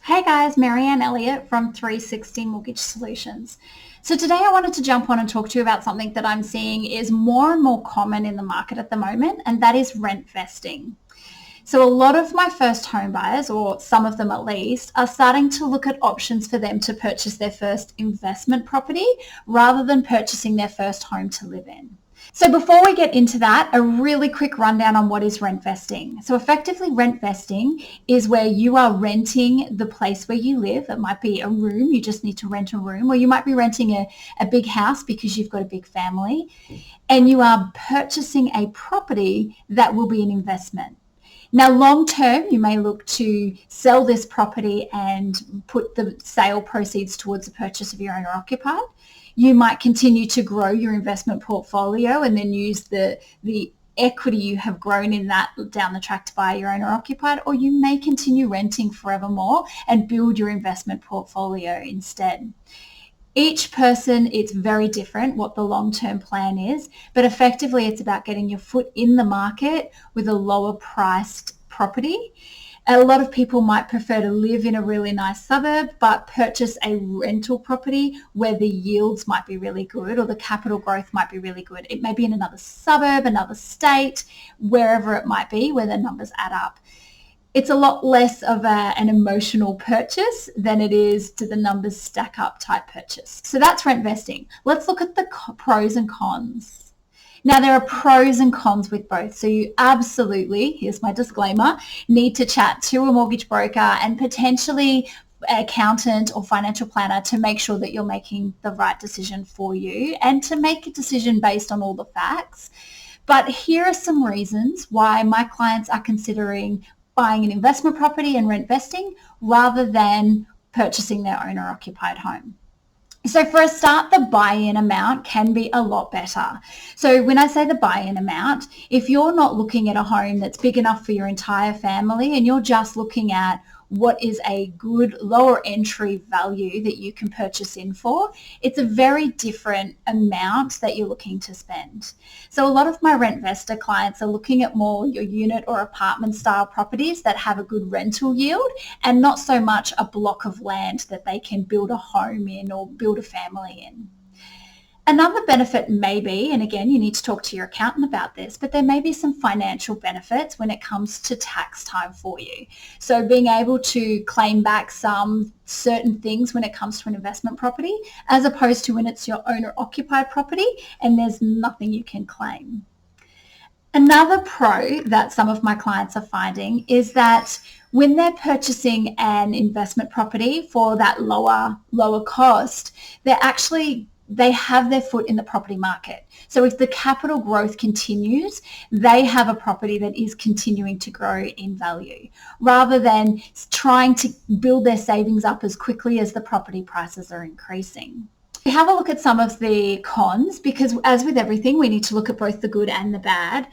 Hey guys, Marianne Elliott from 360 Mortgage Solutions. So today I wanted to jump on and talk to you about something that I'm seeing is more and more common in the market at the moment, and that is rent vesting. So a lot of my first home buyers, or some of them at least, are starting to look at options for them to purchase their first investment property rather than purchasing their first home to live in. So before we get into that, a really quick rundown on what is rent vesting. So effectively rent vesting is where you are renting the place where you live. It might be a room, you just need to rent a room, or you might be renting a big house because you've got a big family, and you are purchasing a property that will be an investment. Now, long term, you may look to sell this property and put the sale proceeds towards the purchase of your owner occupied. You might continue to grow your investment portfolio and then use the equity you have grown in that down the track to buy your owner occupied, or you may continue renting forevermore and build your investment portfolio instead. Each person, it's very different what the long-term plan is, but effectively it's about getting your foot in the market with a lower priced property. A lot of people might prefer to live in a really nice suburb, but purchase a rental property where the yields might be really good or the capital growth might be really good. It may be in another suburb, another state, wherever it might be, where the numbers add up. It's a lot less of an emotional purchase than it is do the numbers stack up type purchase. So that's rent vesting. Let's look at the pros and cons. Now, there are pros and cons with both. So you absolutely, here's my disclaimer, need to chat to a mortgage broker and potentially accountant or financial planner to make sure that you're making the right decision for you and to make a decision based on all the facts. But here are some reasons why my clients are considering buying an investment property and rent vesting rather than purchasing their owner-occupied home. So for a start, the buy-in amount can be a lot better. So when I say the buy-in amount, if you're not looking at a home that's big enough for your entire family and you're just looking at what is a good lower entry value that you can purchase in for, it's a very different amount that you're looking to spend. So a lot of my Rentvestor clients are looking at more your unit or apartment style properties that have a good rental yield and not so much a block of land that they can build a home in or build a family in. Another benefit may be, and again, you need to talk to your accountant about this, but there may be some financial benefits when it comes to tax time for you. So being able to claim back some certain things when it comes to an investment property, as opposed to when it's your owner-occupied property and there's nothing you can claim. Another pro that some of my clients are finding is that when they're purchasing an investment property for that lower cost, they have their foot in the property market. So if the capital growth continues, they have a property that is continuing to grow in value rather than trying to build their savings up as quickly as the property prices are increasing. Have a look at some of the cons because as with everything, we need to look at both the good and the bad.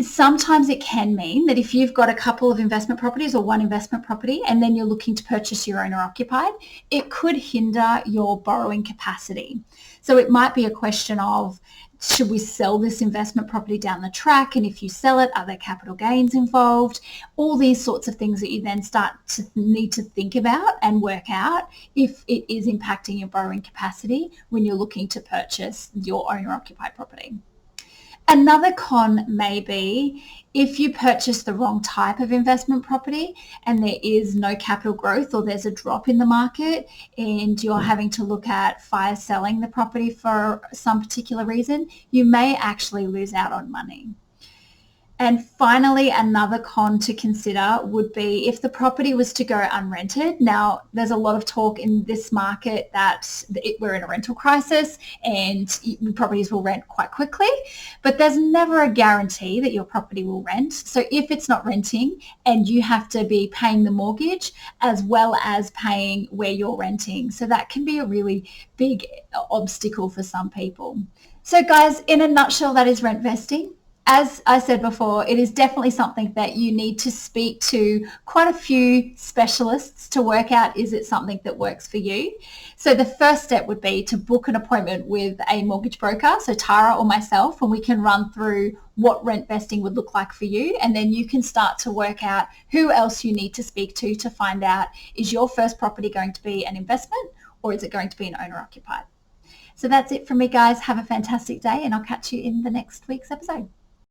Sometimes it can mean that if you've got a couple of investment properties or one investment property and then you're looking to purchase your owner occupied, it could hinder your borrowing capacity. So it might be a question of, should we sell this investment property down the track? And if you sell it, are there capital gains involved? All these sorts of things that you then start to need to think about and work out if it is impacting your borrowing capacity when you're looking to purchase your owner occupied property. Another con may be if you purchase the wrong type of investment property and there is no capital growth or there's a drop in the market and you're having to look at fire selling the property for some particular reason, you may actually lose out on money. And finally, another con to consider would be if the property was to go unrented. Now, there's a lot of talk in this market that we're in a rental crisis and properties will rent quite quickly, but there's never a guarantee that your property will rent. So if it's not renting and you have to be paying the mortgage as well as paying where you're renting, so that can be a really big obstacle for some people. So guys, in a nutshell, that is rent vesting. as I said before, it is definitely something that you need to speak to quite a few specialists to work out, is it something that works for you? So the first step would be to book an appointment with a mortgage broker, so Tara or myself, and we can run through what rent vesting would look like for you. And then you can start to work out who else you need to speak to find out, is your first property going to be an investment or is it going to be an owner occupied? So that's it from me, guys. Have a fantastic day, and I'll catch you in the next week's episode.